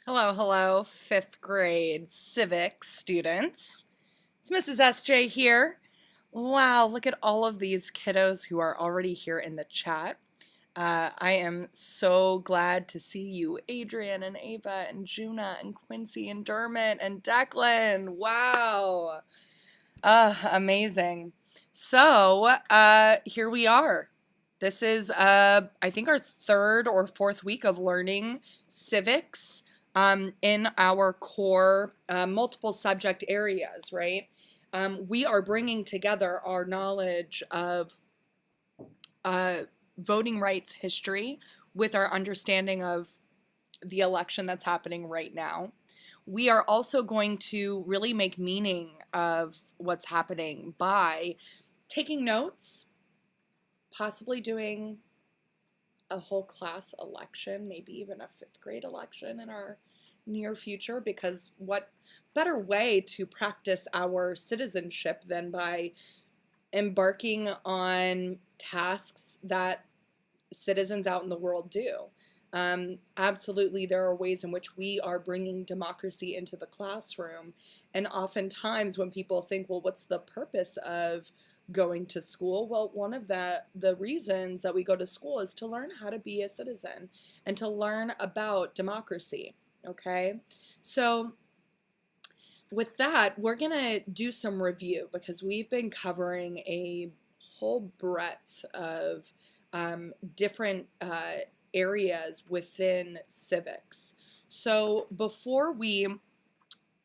Hello, hello, fifth grade civics students. It's Mrs. SJ here. Wow, look at all of these kiddos who are already here in the chat. I am so glad to see you, Adrian and Ava and Juna and Quincy and Dermot and Declan. Wow, amazing. So here we are. This is, I think, our third or fourth week of learning civics in our core multiple subject areas, right? We are bringing together our knowledge of voting rights history with our understanding of the election that's happening right now. We are also going to really make meaning of what's happening by taking notes, possibly doing a whole class election, maybe even a fifth grade election in our near future, because what better way to practice our citizenship than by embarking on tasks that citizens out in the world do. Absolutely, there are ways in which we are bringing democracy into the classroom. And oftentimes when people think, well, what's the purpose of going to school? Well, one of the reasons that we go to school is to learn how to be a citizen and to learn about democracy, okay? So with that, we're going to do some review because we've been covering a whole breadth of different areas within civics. So before we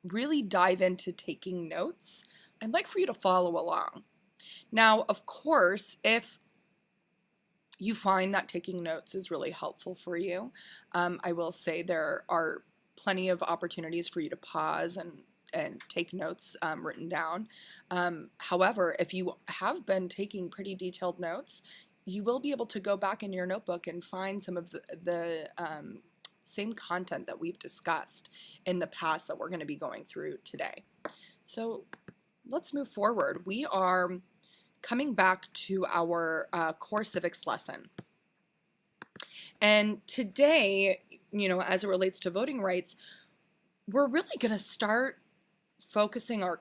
really dive into taking notes, I'd like for you to follow along. Now, of course, if you find that taking notes is really helpful for you, I will say there are plenty of opportunities for you to pause and take notes written down. However, if you have been taking pretty detailed notes, you will be able to go back in your notebook and find some of the same content that we've discussed in the past that we're going to be going through today. So let's move forward. We are coming back to our core civics lesson. And today, as it relates to voting rights, we're really going to start focusing our,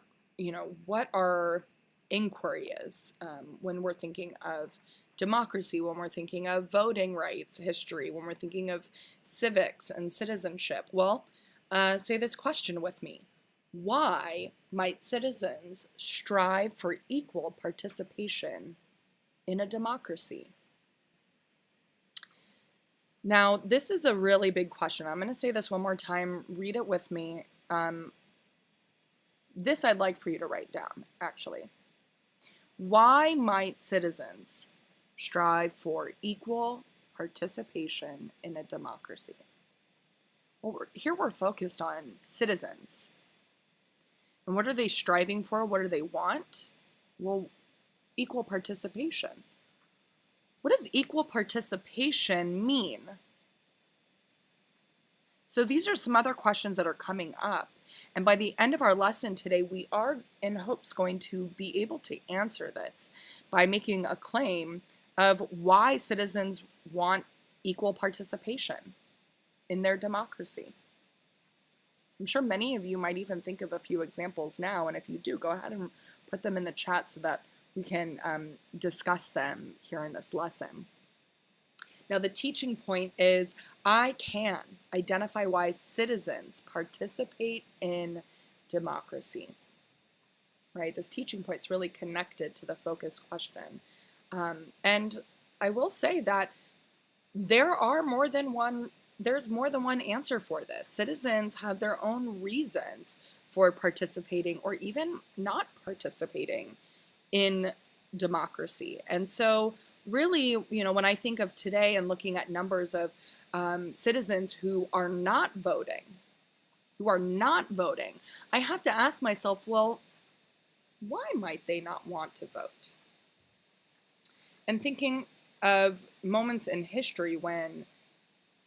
what our inquiry is when we're thinking of democracy, when we're thinking of voting rights history, when we're thinking of civics and citizenship. Well, say this question with me. Why might citizens strive for equal participation in a democracy? Now, this is a really big question. I'm going to say this one more time. Read it with me. This I'd like for you to write down, actually. Why might citizens strive for equal participation in a democracy? Well, here we're focused on citizens. And what are they striving for? What do they want? Well, equal participation. What does equal participation mean? So these are some other questions that are coming up. And by the end of our lesson today, we are in hopes going to be able to answer this by making a claim of why citizens want equal participation in their democracy. I'm sure many of you might even think of a few examples now, and if you do, go ahead and put them in the chat so that we can discuss them here in this lesson. Now, the teaching point is I can identify why citizens participate in democracy, right? This teaching point is really connected to the focus question. And I will say that there's more than one answer for this. Citizens have their own reasons for participating or even not participating in democracy. And so really, when I think of today and looking at numbers of citizens who are not voting, I have to ask myself, well, why might they not want to vote? And thinking of moments in history when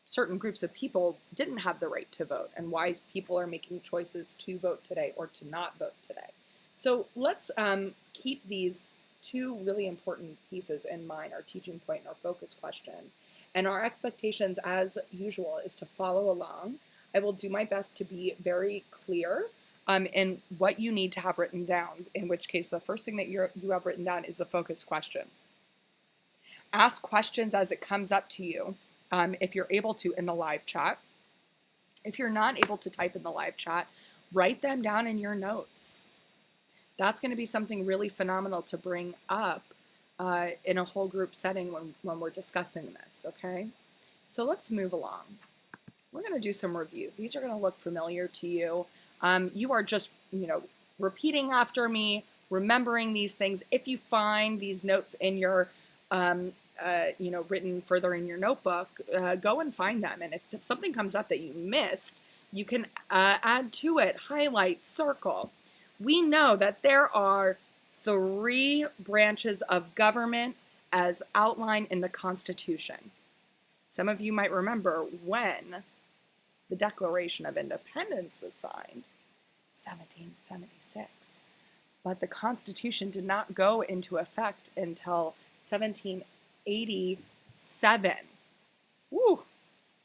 certain groups of people didn't have the right to vote and why people are making choices to vote today or to not vote today. So let's keep these two really important pieces in mind, our teaching point and our focus question. And our expectations, as usual, is to follow along. I will do my best to be very clear in what you need to have written down, in which case the first thing that you have written down is the focus question. Ask questions as it comes up to you, if you're able to, in the live chat. If you're not able to type in the live chat, write them down in your notes. That's going to be something really phenomenal to bring up in a whole group setting when we're discussing this, okay? So let's move along. We're going to do some review. These are going to look familiar to you. You are just, repeating after me, remembering these things. If you find these notes in your, written further in your notebook, go and find them. And if something comes up that you missed, you can add to it, highlight, circle. We know that there are 3 branches of government as outlined in the Constitution. Some of you might remember when the Declaration of Independence was signed, 1776. But the Constitution did not go into effect until 1787. Woo!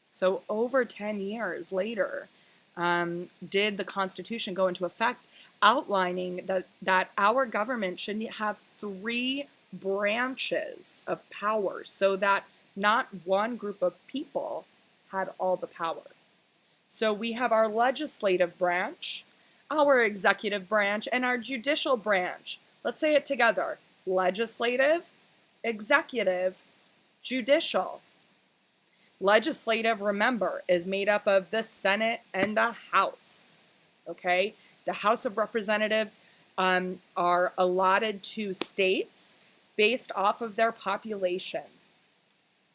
So over 10 years later, did the Constitution go into effect, outlining that our government should have 3 branches of power so that not one group of people had all the power. So we have our legislative branch, our executive branch, and our judicial branch. Let's say it together. Legislative, executive, judicial. Legislative, remember, is made up of the Senate and the House. Okay? The House of Representatives are allotted to states based off of their population.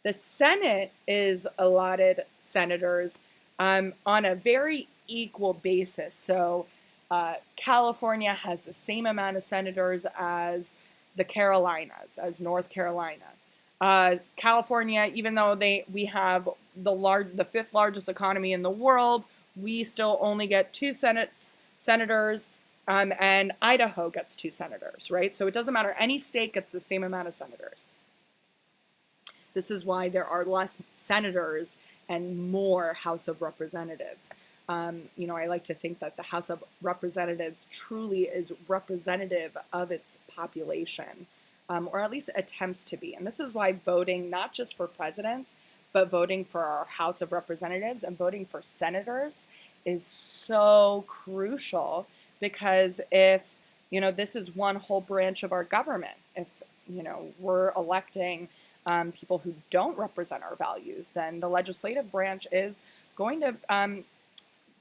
The Senate is allotted senators on a very equal basis. So California has the same amount of senators as the Carolinas, as North Carolina. California, even though we have the 5th largest economy in the world, we still only get 2 senators, and Idaho gets 2 senators, right? So it doesn't matter. Any state gets the same amount of senators. This is why there are less senators and more House of Representatives. I like to think that the House of Representatives truly is representative of its population, or at least attempts to be. And this is why voting, not just for presidents, but voting for our House of Representatives and voting for senators is so crucial, because if, this is one whole branch of our government, if, we're electing people who don't represent our values, then the legislative branch is going to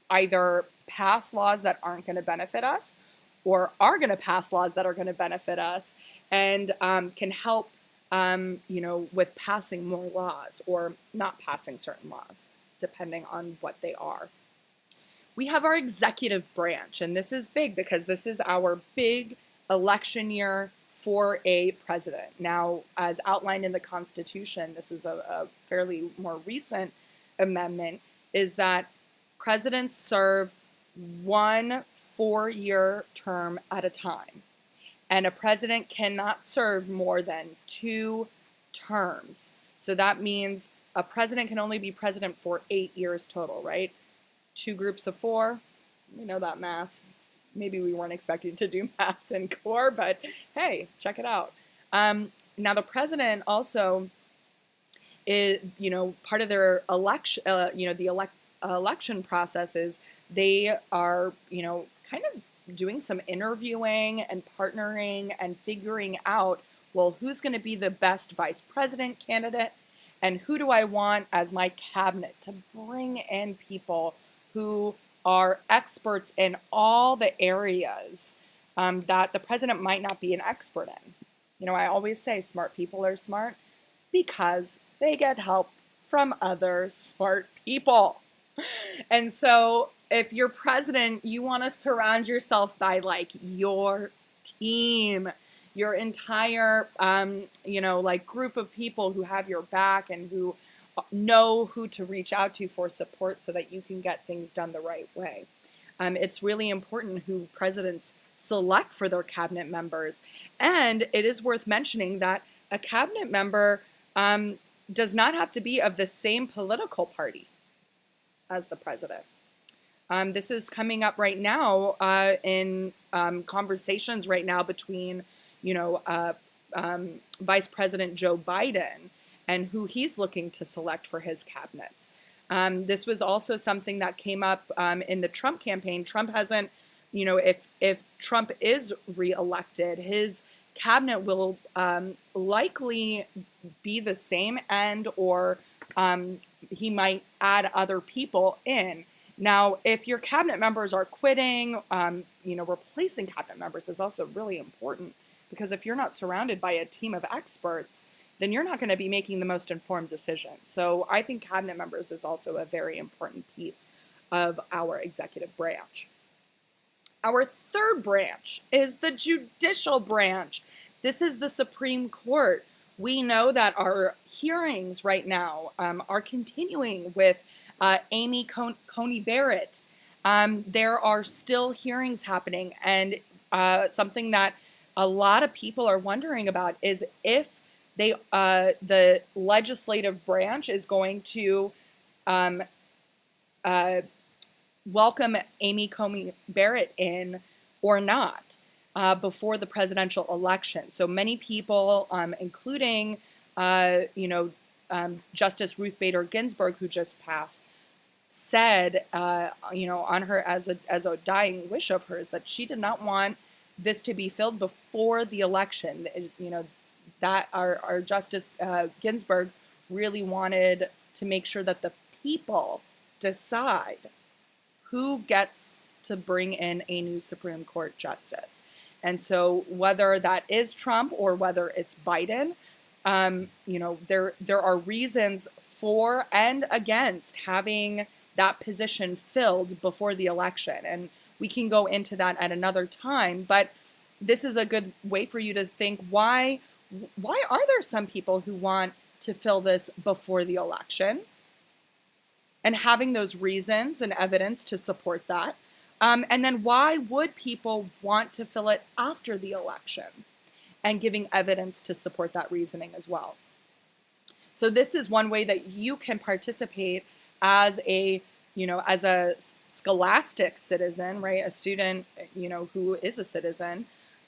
either pass laws that aren't going to benefit us, or are going to pass laws that are going to benefit us, and can help, with passing more laws or not passing certain laws, depending on what they are. We have our executive branch, and this is big because this is our big election year for a president. Now, as outlined in the Constitution, this was a fairly more recent amendment, is that presidents serve 1 4-year term at a time, and a president cannot serve more than 2 terms. So that means a president can only be president for 8 years total, right? 2 groups of 4, we know that math. Maybe we weren't expecting to do math in core, but hey, check it out. Now the president also is, part of their election, election process is they are, kind of doing some interviewing and partnering and figuring out, well, who's going to be the best vice president candidate, and who do I want as my cabinet, to bring in people who are experts in all the areas that the president might not be an expert in. I always say smart people are smart because they get help from other smart people. And so if you're president, you want to surround yourself by your team, your entire, group of people who have your back and who know who to reach out to for support so that you can get things done the right way. It's really important who presidents select for their cabinet members. And it is worth mentioning that a cabinet member does not have to be of the same political party as the president. This is coming up right now in conversations right now between, you know, Vice President Joe Biden and who he's looking to select for his cabinets. This was also something that came up in the Trump campaign. Trump hasn't, you know, if Trump is reelected, his cabinet will likely be the same, and or he might add other people in. Now, if your cabinet members are quitting, you know, replacing cabinet members is also really important, because if you're not surrounded by a team of experts, then you're not going to be making the most informed decision. So I think cabinet members is also a very important piece of our executive branch. Our third branch is the judicial branch. This is the Supreme Court. We know that our hearings right now are continuing with Amy Coney Barrett. There are still hearings happening, and something that a lot of people are wondering about is if the legislative branch is going to welcome Amy Coney Barrett in or not before the presidential election. So many people, including Justice Ruth Bader Ginsburg, who just passed, said on her as a dying wish of hers that she did not want this to be filled before the election. That our Justice Ginsburg really wanted to make sure that the people decide who gets to bring in a new Supreme Court justice. And so whether that is Trump or whether it's Biden, there are reasons for and against having that position filled before the election. And we can go into that at another time, but this is a good way for you to think, why are there some people who want to fill this before the election? And having those reasons and evidence to support that. And then why would people want to fill it after the election? And giving evidence to support that reasoning as well. So this is one way that you can participate as a scholastic citizen, right? A student, who is a citizen,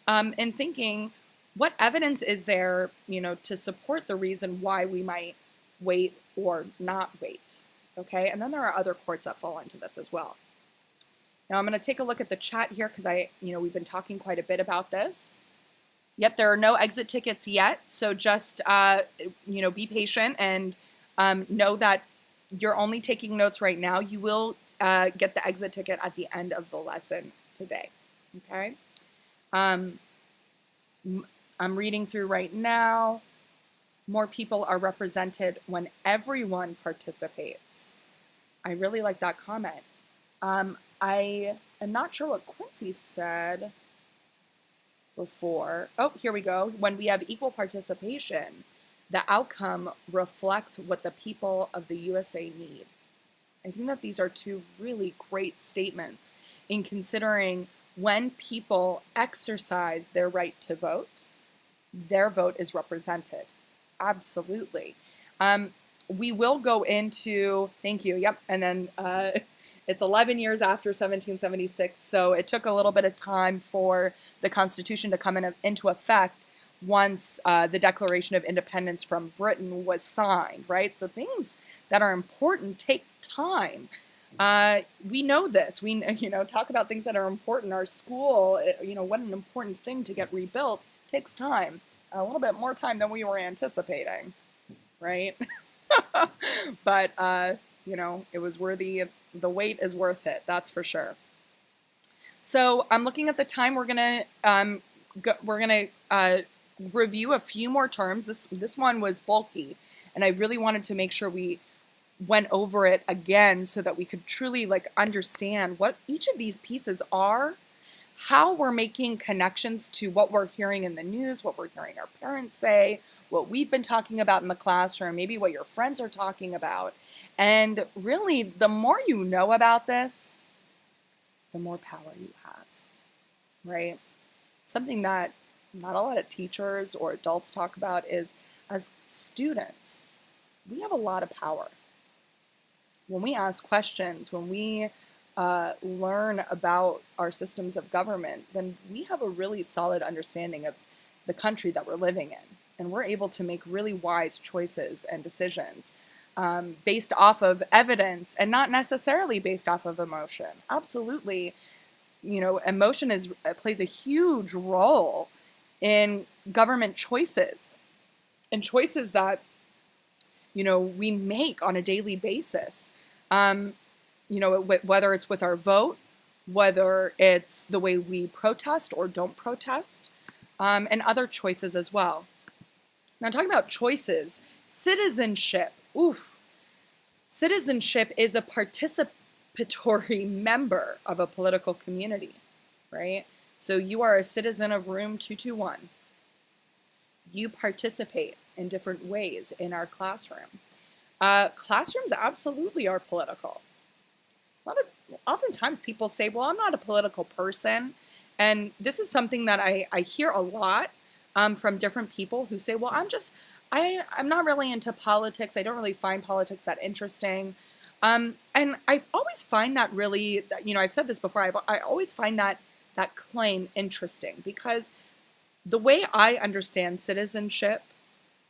in thinking, what evidence is there, to support the reason why we might wait or not wait? Okay, and then there are other courts that fall into this as well. Now I'm going to take a look at the chat here because we've been talking quite a bit about this. Yep, there are no exit tickets yet, so just be patient and know that you're only taking notes right now. You will get the exit ticket at the end of the lesson today. Okay, I'm reading through right now. More people are represented when everyone participates. I really like that comment. I am not sure what Quincy said before. Oh, here we go. When we have equal participation, the outcome reflects what the people of the USA need. I think that these are two really great statements in considering when people exercise their right to vote, their vote is represented. Absolutely. We will go into, thank you, yep, and then it's 11 years after 1776, so it took a little bit of time for the Constitution to come into effect once the Declaration of Independence from Britain was signed, right? So things that are important take time. We know this. We talk about things that are important. Our school, what an important thing to get rebuilt takes time. A little bit more time than we were anticipating, right? But, it was worthy. The wait is worth it. That's for sure. So I'm looking at the time. We're gonna review a few more terms. This one was bulky, and I really wanted to make sure we went over it again so that we could truly understand what each of these pieces are, how we're making connections to what we're hearing in the news, what we're hearing our parents say, what we've been talking about in the classroom, maybe what your friends are talking about. And really, the more you know about this, the more power you have, right? Something that not a lot of teachers or adults talk about is, as students, we have a lot of power. When we ask questions, when we learn about our systems of government, then we have a really solid understanding of the country that we're living in. And we're able to make really wise choices and decisions based off of evidence and not necessarily based off of emotion. Absolutely, emotion plays a huge role in government choices and choices that, we make on a daily basis. Whether it's with our vote, whether it's the way we protest or don't protest, and other choices as well. Now, talking about choices, citizenship. Citizenship is a participatory member of a political community, right? So you are a citizen of room 221. You participate in different ways in our classroom. Classrooms absolutely are political. Oftentimes people say, well, I'm not a political person. And this is something that I hear a lot from different people who say, well, I'm not really into politics. I don't really find politics that interesting. And I always find that really, I've said this before, I always find that claim interesting, because the way I understand citizenship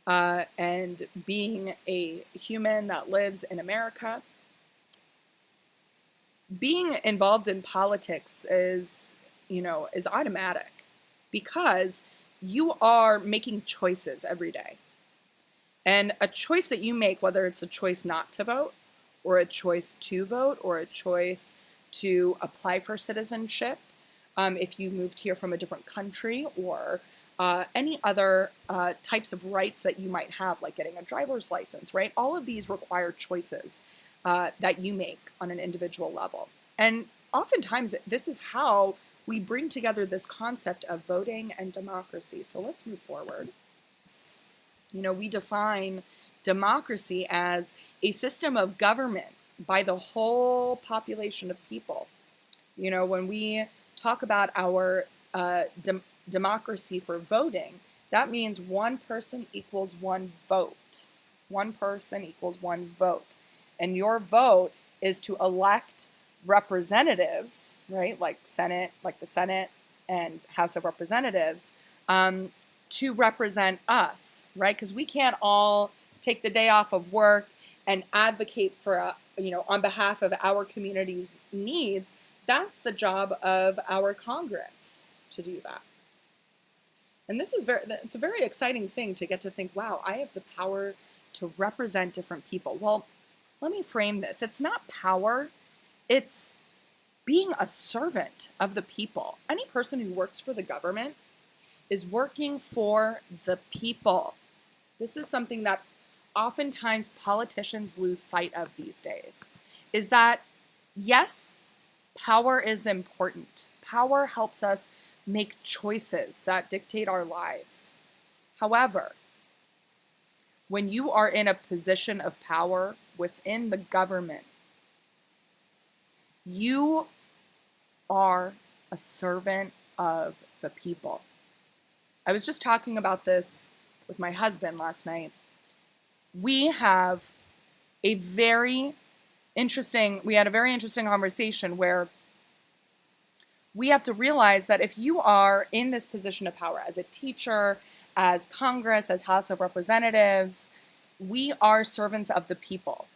and being a human that lives in America, being involved in politics is automatic, because you are making choices every day. And a choice that you make, whether it's a choice not to vote, or a choice to vote, or a choice to apply for citizenship, if you moved here from a different country, or any other types of rights that you might have, like getting a driver's license, right? All of these require choices that you make on an individual level. And oftentimes, this is how we bring together this concept of voting and democracy. So let's move forward. We define democracy as a system of government by the whole population of people. When we talk about our democracy for voting, that means one person equals one vote. One person equals one vote. And your vote is to elect representatives, right? Like the Senate and House of Representatives, to represent us, right? Because we can't all take the day off of work and advocate for, on behalf of our community's needs. That's the job of our Congress to do that. And it's a very exciting thing to get to think, wow, I have the power to represent different people. Well, let me frame this. It's not power, it's being a servant of the people. Any person who works for the government is working for the people. This is something that oftentimes politicians lose sight of these days, is that, yes, power is important. Power helps us make choices that dictate our lives. However, when you are in a position of power within the government, you are a servant of the people. I was just talking about this with my husband last night. We had a very interesting conversation where we have to realize that if you are in this position of power as a teacher, as Congress, as House of Representatives, we are servants of the people.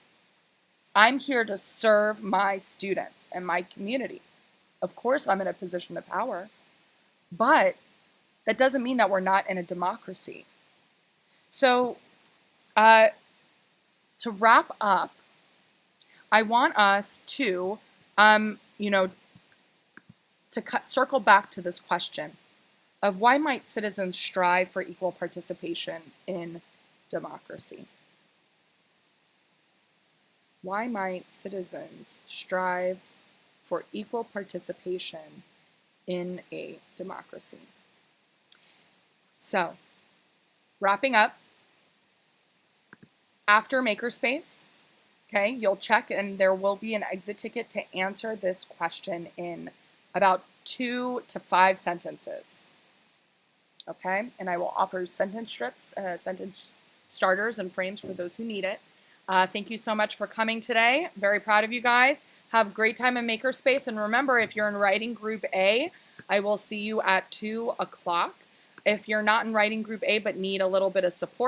I'm here to serve my students and my community. Of course, I'm in a position of power, but that doesn't mean that we're not in a democracy. So, to wrap up, I want us to, circle back to this question of why might citizens strive for equal participation in democracy? Why might citizens strive for equal participation in a democracy? So, wrapping up, after Makerspace, okay, you'll check and there will be an exit ticket to answer this question in about 2 to 5 sentences. Okay, and I will offer sentence strips, sentence starters and frames for those who need it. Thank you so much for coming today. Very proud of you guys. Have a great time in Makerspace. And remember, if you're in writing group A, I will see you at 2 o'clock. If you're not in writing group A but need a little bit of support,